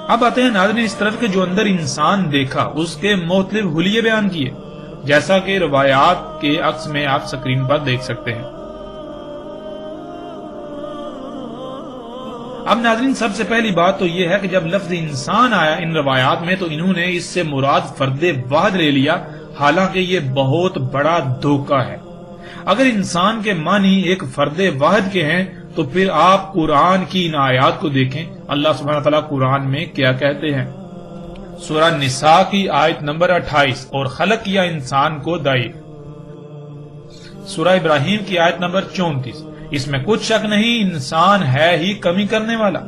اب آتے ہیں ناظرین اس طرف کے جو اندر انسان دیکھا اس کے مختلف حلیے بیان کیے، جیسا کہ روایات کے عکس میں آپ سکرین پر دیکھ سکتے ہیں۔ اب ناظرین سب سے پہلی بات تو یہ ہے کہ جب لفظ انسان آیا ان روایات میں تو انہوں نے اس سے مراد فرد واحد لے لیا، حالانکہ یہ بہت بڑا دھوکہ ہے۔ اگر انسان کے معنی ایک فرد واحد کے ہیں تو پھر آپ قرآن کی ان آیات کو دیکھیں، اللہ سبحانہ وتعالیٰ قرآن میں کیا کہتے ہیں۔ سورہ نساء کی آیت نمبر 28، اور خلق کیا انسان کو ضعیف۔ سورہ ابراہیم کی آیت نمبر 34، اس میں کچھ شک نہیں انسان ہے ہی کمی کرنے والا،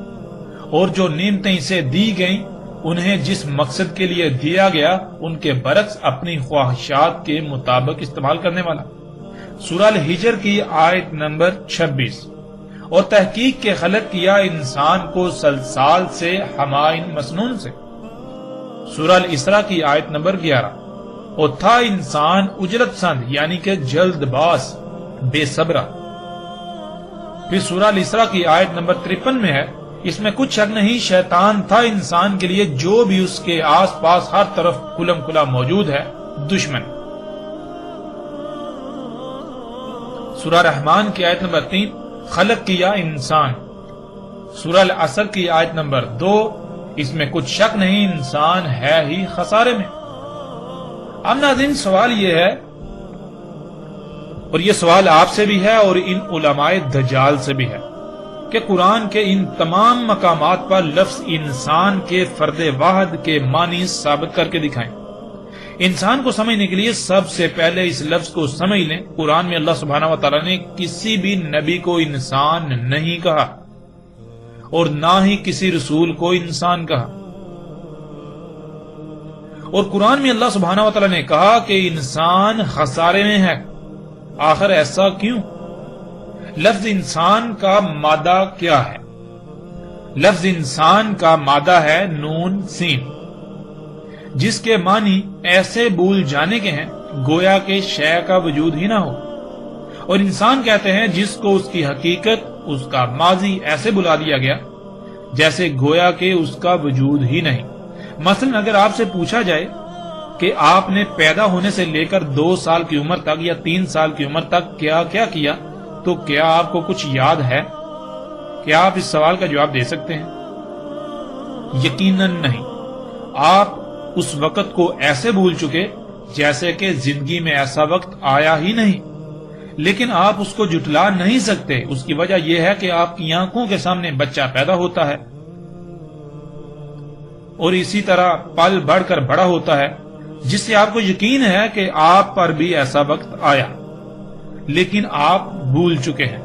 اور جو نعمتیں اسے دی گئیں انہیں جس مقصد کے لیے دیا گیا ان کے برعکس اپنی خواہشات کے مطابق استعمال کرنے والا۔ سورہ الحجر کی آیت نمبر 26، اور تحقیق کے خلق کیا انسان کو سلسال سے حمائن مسنون سے۔ سورہ الاسراء کی آیت نمبر 11، اور تھا انسان اجلت پسند یعنی کہ جلد باز بے صبرہ۔ پھر سورہ الاسراء کی آیت نمبر 53 میں ہے، اس میں کچھ شک نہیں شیطان تھا انسان کے لیے جو بھی اس کے آس پاس ہر طرف کھلم کھلا موجود ہے دشمن۔ سورہ رحمان کی آیت نمبر 3، خلق کیا انسان۔ سورہ العصر کی آیت نمبر 2، اس میں کچھ شک نہیں انسان ہے ہی خسارے میں۔ اب ناظرین سوال یہ ہے، اور یہ سوال آپ سے بھی ہے اور ان علماء دجال سے بھی ہے، کہ قرآن کے ان تمام مقامات پر لفظ انسان کے فرد واحد کے معنی ثابت کر کے دکھائیں۔ انسان کو سمجھنے کے لیے سب سے پہلے اس لفظ کو سمجھ لیں، قرآن میں اللہ سبحانہ وتعالیٰ نے کسی بھی نبی کو انسان نہیں کہا اور نہ ہی کسی رسول کو انسان کہا، اور قرآن میں اللہ سبحانہ وتعالیٰ نے کہا کہ انسان خسارے میں ہے۔ آخر ایسا کیوں؟ لفظ انسان کا مادہ کیا ہے؟ لفظ انسان کا مادہ ہے نون سین، جس کے معنی ایسے بھول جانے کے ہیں گویا کہ شے کا وجود ہی نہ ہو، اور انسان کہتے ہیں جس کو اس کی حقیقت، اس کا ماضی ایسے بلا دیا گیا جیسے گویا کہ اس کا وجود ہی نہیں۔ مثلا اگر آپ سے پوچھا جائے کہ آپ نے پیدا ہونے سے لے کر 2 سال کی عمر تک یا 3 سال کی عمر تک کیا کیا کیا، تو کیا آپ کو کچھ یاد ہے؟ کیا آپ اس سوال کا جواب دے سکتے ہیں؟ یقیناً نہیں۔ آپ اس وقت کو ایسے بھول چکے جیسے کہ زندگی میں ایسا وقت آیا ہی نہیں، لیکن آپ اس کو جھٹلا نہیں سکتے۔ اس کی وجہ یہ ہے کہ آپ کی آنکھوں کے سامنے بچہ پیدا ہوتا ہے اور اسی طرح پل بڑھ کر بڑا ہوتا ہے، جس سے آپ کو یقین ہے کہ آپ پر بھی ایسا وقت آیا، لیکن آپ بھول چکے ہیں۔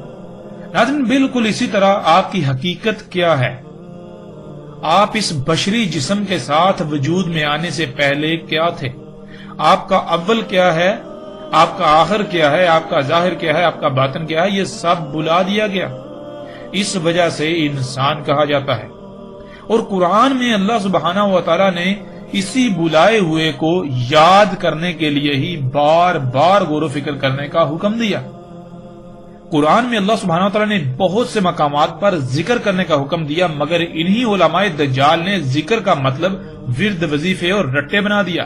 ناظرین بالکل اسی طرح آپ کی حقیقت کیا ہے؟ آپ اس بشری جسم کے ساتھ وجود میں آنے سے پہلے کیا تھے؟ آپ کا اول کیا ہے؟ آپ کا آخر کیا ہے؟ آپ کا ظاہر کیا ہے؟ آپ کا باطن کیا ہے؟ یہ سب بلا دیا گیا، اس وجہ سے انسان کہا جاتا ہے۔ اور قرآن میں اللہ سبحانہ و تعالیٰ نے اسی بلائے ہوئے کو یاد کرنے کے لیے ہی بار بار غور و فکر کرنے کا حکم دیا۔ قرآن میں اللہ سبحانہ وتعالیٰ نے بہت سے مقامات پر ذکر کرنے کا حکم دیا، مگر انہی علماء دجال نے ذکر کا مطلب ورد، وظیفے اور رٹے بنا دیا۔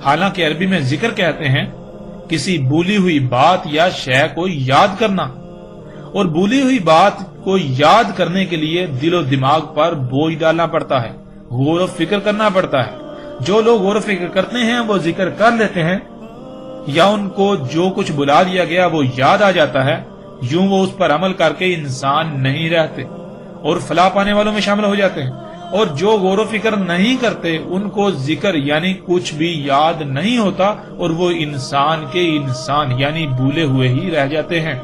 حالانکہ عربی میں ذکر کہتے ہیں کسی بھولی ہوئی بات یا شے کو یاد کرنا، اور بھولی ہوئی بات کو یاد کرنے کے لیے دل و دماغ پر بوجھ ڈالنا پڑتا ہے، غور و فکر کرنا پڑتا ہے۔ جو لوگ غور و فکر کرتے ہیں وہ ذکر کر لیتے ہیں، یا ان کو جو کچھ بلا دیا گیا وہ یاد آ جاتا ہے، یوں وہ اس پر عمل کر کے انسان نہیں رہتے اور فلاح پانے والوں میں شامل ہو جاتے ہیں، اور جو غور و فکر نہیں کرتے ان کو ذکر یعنی کچھ بھی یاد نہیں ہوتا، اور وہ انسان کے انسان یعنی بھولے ہوئے ہی رہ جاتے ہیں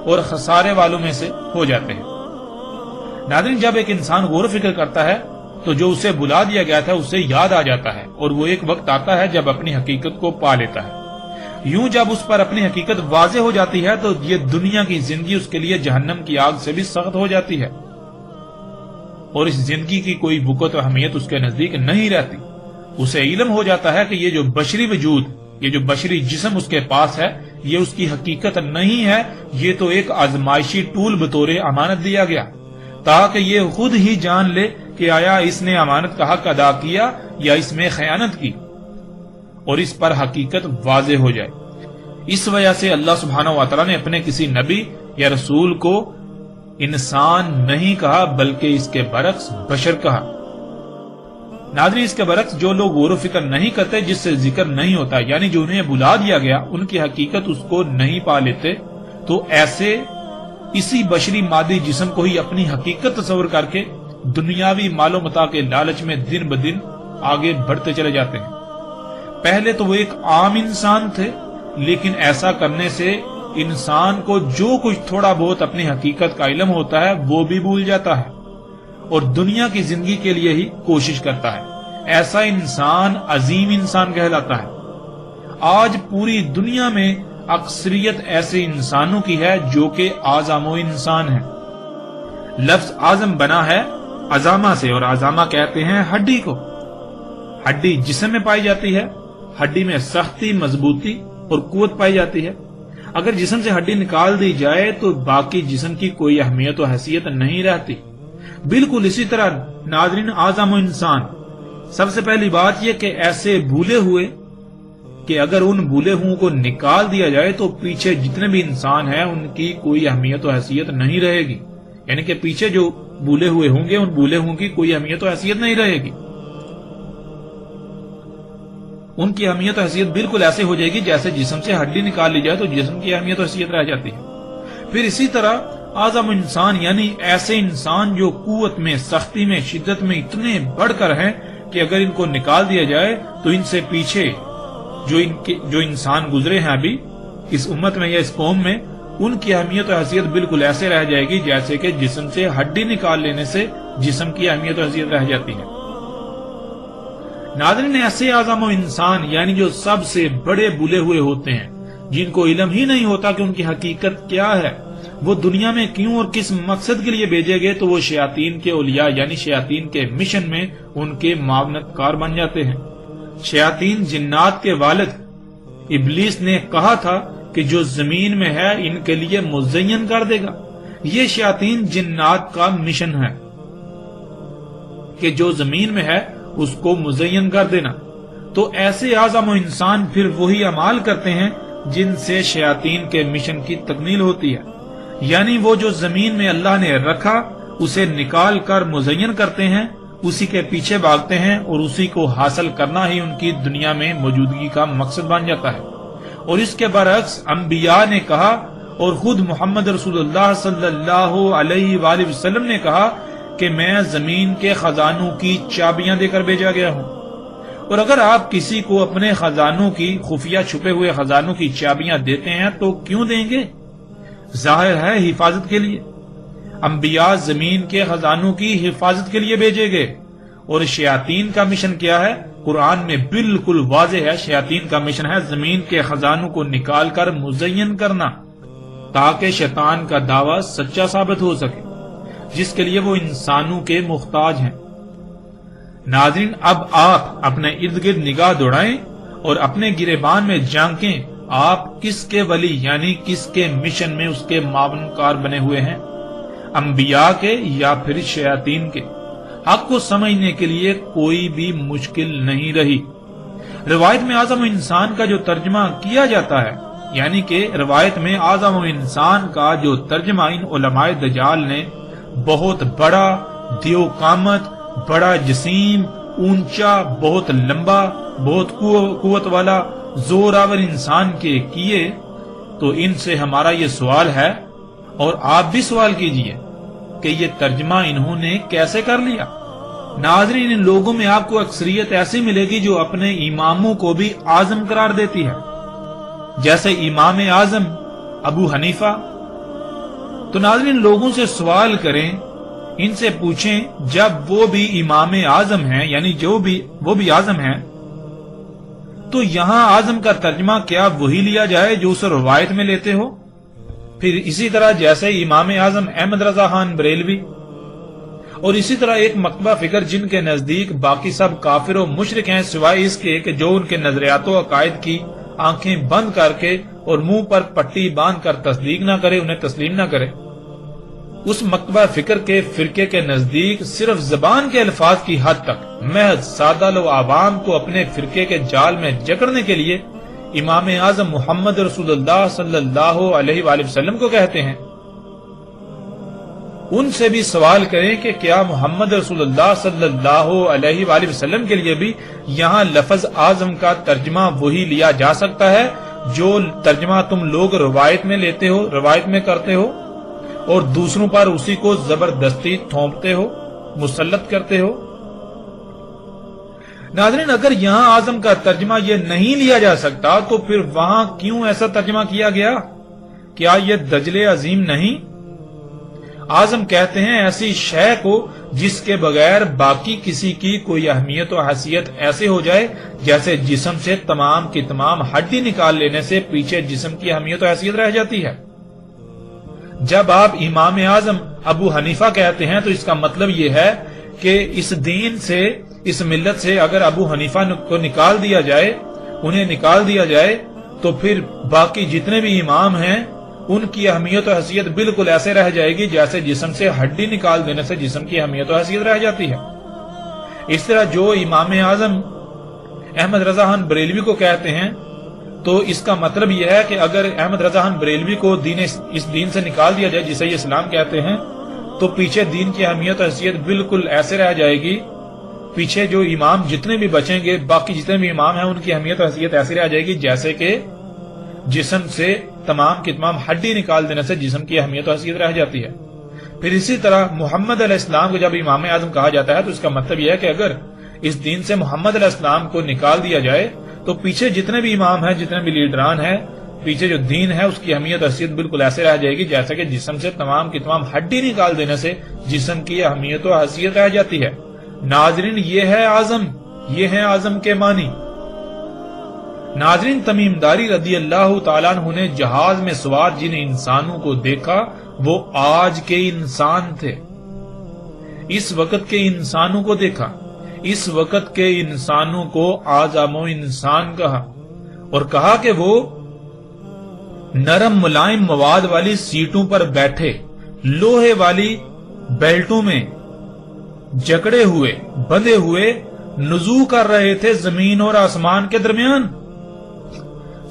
اور خسارے والوں میں سے ہو جاتے ہیں۔ ناظرین جب ایک انسان غور و فکر کرتا ہے تو جو اسے بلا دیا گیا تھا اسے یاد آ جاتا ہے، اور وہ ایک وقت آتا ہے جب اپنی حقیقت کو پا لیتا ہے۔ یوں جب اس پر اپنی حقیقت واضح ہو جاتی ہے تو یہ دنیا کی زندگی اس کے لیے جہنم کی آگ سے بھی سخت ہو جاتی ہے، اور اس زندگی کی کوئی وقت و اہمیت اس کے نزدیک نہیں رہتی۔ اسے علم ہو جاتا ہے کہ یہ جو بشری وجود، یہ جو بشری جسم اس کے پاس ہے، یہ اس کی حقیقت نہیں ہے، یہ تو ایک آزمائشی ٹول بطور امانت دیا گیا تاکہ یہ خود ہی جان لے کہ آیا اس نے امانت کا حق ادا کیا یا اس میں خیانت کی، اور اس پر حقیقت واضح ہو جائے۔ اس وجہ سے اللہ سبحانہ و تعالیٰ نے اپنے کسی نبی یا رسول کو انسان نہیں کہا بلکہ اس کے برعکس بشر کہا۔ ناظرین، اس کے برعکس جو لوگ غور و فکر نہیں کرتے، جس سے ذکر نہیں ہوتا، یعنی جو انہیں بلا دیا گیا، ان کی حقیقت اس کو نہیں پا لیتے، تو ایسے اسی بشری مادی جسم کو ہی اپنی حقیقت تصور کر کے دنیاوی مال و متاع کے لالچ میں دن بدن آگے بڑھتے چلے جاتے ہیں۔ پہلے تو وہ ایک عام انسان تھے، لیکن ایسا کرنے سے انسان کو جو کچھ تھوڑا بہت اپنی حقیقت کا علم ہوتا ہے وہ بھی بھول جاتا ہے اور دنیا کی زندگی کے لیے ہی کوشش کرتا ہے۔ ایسا انسان عظیم انسان کہلاتا ہے۔ آج پوری دنیا میں اکثریت ایسے انسانوں کی ہے جو کہ اعظم و انسان ہے۔ لفظ اعظم بنا ہے عظامہ سے، اور عظامہ کہتے ہیں ہڈی کو۔ ہڈی جسم میں پائی جاتی ہے، ہڈی میں سختی، مضبوطی اور قوت پائی جاتی ہے۔ اگر جسم سے ہڈی نکال دی جائے تو باقی جسم کی کوئی اہمیت و حیثیت نہیں رہتی۔ بالکل اسی طرح ناظرین، اعظم و انسان، سب سے پہلی بات یہ کہ ایسے بھولے ہوئے کہ اگر ان بھولے ہوں کو نکال دیا جائے تو پیچھے جتنے بھی انسان ہیں ان کی کوئی اہمیت و حیثیت نہیں رہے گی، یعنی کہ پیچھے جو بھولے ہوئے ہوں گے ان بھولے ہوں کی کوئی اہمیت و حیثیت نہیں رہے گی۔ ان کی اہمیت و حیثیت بالکل ایسے ہو جائے گی جیسے جسم سے ہڈی نکال لی جائے تو جسم کی اہمیت و حیثیت رہ جاتی ہے۔ پھر اسی طرح اعظم انسان یعنی ایسے انسان جو قوت میں، سختی میں، شدت میں اتنے بڑھ کر ہیں کہ اگر ان کو نکال دیا جائے تو ان سے پیچھے جو انسان گزرے ہیں ابھی اس امت میں یا اس قوم میں، ان کی اہمیت و حیثیت بالکل ایسے رہ جائے گی جیسے کہ جسم سے ہڈی نکال لینے سے جسم کی اہمیت و حیثیت رہ جاتی ہے۔ ناظرین، ایسے اعظم و انسان یعنی جو سب سے بڑے بھولے ہوئے ہوتے ہیں، جن کو علم ہی نہیں ہوتا کہ ان کی حقیقت کیا ہے، وہ دنیا میں کیوں اور کس مقصد کے لیے بھیجے گئے، تو وہ شیاطین کے اولیاء یعنی شیاطین کے مشن میں ان کے معاونت کار بن جاتے ہیں۔ شیاطین جنات کے والد ابلیس نے کہا تھا کہ جو زمین میں ہے ان کے لیے مزین کر دے گا۔ یہ شیاطین جنات کا مشن ہے کہ جو زمین میں ہے اس کو مزین کر دینا۔ تو ایسے اعظم و انسان پھر وہی اعمال کرتے ہیں جن سے شیاطین کے مشن کی تکمیل ہوتی ہے، یعنی وہ جو زمین میں اللہ نے رکھا اسے نکال کر مزین کرتے ہیں، اسی کے پیچھے بھاگتے ہیں اور اسی کو حاصل کرنا ہی ان کی دنیا میں موجودگی کا مقصد بن جاتا ہے۔ اور اس کے برعکس انبیاء نے کہا اور خود محمد رسول اللہ صلی اللہ علیہ وآلہ وسلم نے کہا کہ میں زمین کے خزانوں کی چابیاں دے کر بھیجا گیا ہوں۔ اور اگر آپ کسی کو اپنے خزانوں کی، خفیہ چھپے ہوئے خزانوں کی چابیاں دیتے ہیں تو کیوں دیں گے؟ ظاہر ہے حفاظت کے لیے۔ انبیاء زمین کے خزانوں کی حفاظت کے لیے بھیجے گئے۔ اور شیاطین کا مشن کیا ہے؟ قرآن میں بالکل واضح ہے، شیاطین کا مشن ہے زمین کے خزانوں کو نکال کر مزین کرنا، تاکہ شیطان کا دعویٰ سچا ثابت ہو سکے جس کے لیے وہ انسانوں کے محتاج ہیں۔ ناظرین، اب آپ اپنے ارد گرد نگاہ دوڑائیں اور اپنے گریبان میں جھانکیں، آپ کس کے ولی یعنی کس کے مشن میں اس کے معاون کار بنے ہوئے ہیں، انبیاء کے یا پھر شیاطین کے؟ حق کو سمجھنے کے لیے کوئی بھی مشکل نہیں رہی۔ روایت میں اعظم انسان کا جو ترجمہ کیا جاتا ہے، یعنی کہ روایت میں اعظم انسان کا جو ترجمہ ان علماء دجال نے بہت بڑا، دیو قامت، بڑا جسیم، اونچا، بہت لمبا، بہت قوت والا، زور آور انسان کے کیے، تو ان سے ہمارا یہ سوال ہے اور آپ بھی سوال کیجئے کہ یہ ترجمہ انہوں نے کیسے کر لیا؟ ناظرین، ان لوگوں میں آپ کو اکثریت ایسی ملے گی جو اپنے اماموں کو بھی اعظم قرار دیتی ہے، جیسے امام اعظم ابو حنیفہ۔ تو ناظرین، لوگوں سے سوال کریں، ان سے پوچھیں جب وہ بھی امام اعظم ہیں یعنی وہ بھی اعظم ہیں، تو یہاں اعظم کا ترجمہ کیا وہی لیا جائے جو اس روایت میں لیتے ہو؟ پھر اسی طرح جیسے امام اعظم احمد رضا خان بریلوی اور اسی طرح ایک مکتبہ فکر جن کے نزدیک باقی سب کافر و مشرک ہیں سوائے اس کے کہ جو ان کے نظریات و عقائد کی آنکھیں بند کر کے اور منہ پر پٹی باندھ کر تصدیق نہ کرے، انہیں تسلیم نہ کرے، اس مکتبہ فکر کے فرقے کے نزدیک صرف زبان کے الفاظ کی حد تک محض سادہ لو عوام کو اپنے فرقے کے جال میں جکڑنے کے لیے امام اعظم محمد رسول اللہ صلی اللہ علیہ وآلہ وسلم کو کہتے ہیں۔ ان سے بھی سوال کریں کہ کیا محمد رسول اللہ صلی اللہ علیہ وآلہ وسلم کے لیے بھی یہاں لفظ اعظم کا ترجمہ وہی لیا جا سکتا ہے جو ترجمہ تم لوگ روایت میں لیتے ہو، روایت میں کرتے ہو اور دوسروں پر اسی کو زبردستی تھوپتے ہو، مسلط کرتے ہو؟ ناظرین، اگر یہاں اعظم کا ترجمہ یہ نہیں لیا جا سکتا تو پھر وہاں کیوں ایسا ترجمہ کیا گیا؟ کیا یہ دجل عظیم نہیں؟ اعظم کہتے ہیں ایسی شے کو جس کے بغیر باقی کسی کی کوئی اہمیت و حیثیت ایسے ہو جائے جیسے جسم سے تمام کی تمام ہڈی نکال لینے سے پیچھے جسم کی اہمیت و حیثیت رہ جاتی ہے۔ جب آپ امام اعظم ابو حنیفہ کہتے ہیں تو اس کا مطلب یہ ہے کہ اس دین سے، اس ملت سے اگر ابو حنیفہ کو نکال دیا جائے، انہیں نکال دیا جائے تو پھر باقی جتنے بھی امام ہیں ان کی اہمیت و حیثیت بالکل ایسے رہ جائے گی جیسے جسم سے ہڈی نکال دینے سے جسم کی اہمیت و حیثیت رہ جاتی ہے۔ اس طرح جو امام اعظم احمد رضا خان بریلوی کو کہتے ہیں تو اس کا مطلب یہ ہے کہ اگر احمد رضا خان بریلوی کو اس دین سے نکال دیا جائے جسے یہ اسلام کہتے ہیں تو پیچھے دین کی اہمیت و حیثیت بالکل ایسے رہ جائے گی، پیچھے جو امام جتنے بھی بچیں گے، باقی جتنے بھی امام ہیں ان کی اہمیت و حیثیت ایسی رہ جائے گی جیسے کہ جسم سے تمام کی تمام ہڈی نکال دینے سے جسم کی اہمیت و حیثیت رہ جاتی ہے۔ پھر اسی طرح محمد علیہ السلام کو جب امام اعظم کہا جاتا ہے تو اس کا مطلب یہ ہے کہ اگر اس دین سے محمد علیہ السلام کو نکال دیا جائے تو پیچھے جتنے بھی امام ہیں، جتنے بھی لیڈران ہیں، پیچھے جو دین ہے اس کی اہمیت و حیثیت بالکل ایسے رہ جائے گی جیسے کہ جسم سے تمام کی تمام ہڈی نکال دینے سے جسم کی اہمیت و حیثیت رہ جاتی ہے۔ ناظرین، یہ ہے اعظم، یہ ہے اعظم کے معنی۔ ناظرین، تمیم داری رضی اللہ تعالیٰ عنہ نے جہاز میں سوار جن انسانوں کو دیکھا وہ آج کے انسان تھے۔ اس وقت کے انسانوں کو دیکھا، اس وقت کے انسانوں کو اعظم و انسان کہا اور کہا کہ وہ نرم ملائم مواد والی سیٹوں پر بیٹھے، لوہے والی بیلٹوں میں جکڑے ہوئے، بندھے ہوئے نزول کر رہے تھے زمین اور آسمان کے درمیان۔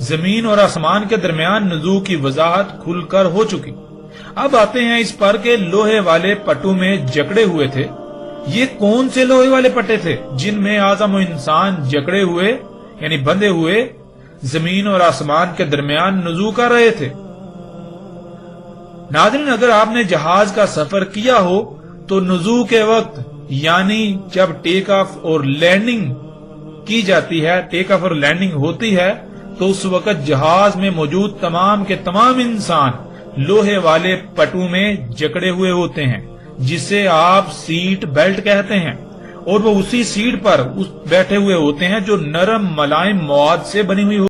زمین اور آسمان کے درمیان نزول کی وضاحت کھل کر ہو چکی۔ اب آتے ہیں اس پر کہ لوہے والے پٹوں میں جکڑے ہوئے تھے۔ یہ کون سے لوہے والے پٹے تھے جن میں اعظم و انسان جکڑے ہوئے یعنی بندھے ہوئے زمین اور آسمان کے درمیان نزول کر رہے تھے؟ ناظرین، اگر آپ نے جہاز کا سفر کیا ہو تو نزول کے وقت یعنی جب ٹیک آف اور لینڈنگ کی جاتی ہے، ٹیک آف اور لینڈنگ ہوتی ہے تو اس وقت جہاز میں موجود تمام کے تمام انسان لوہے والے پٹوں میں جکڑے ہوئے ہوتے ہیں جسے آپ سیٹ بیلٹ کہتے ہیں، اور وہ اسی سیٹ پر بیٹھے ہوئے ہوتے ہیں جو نرم ملائم مواد سے بنی ہوئی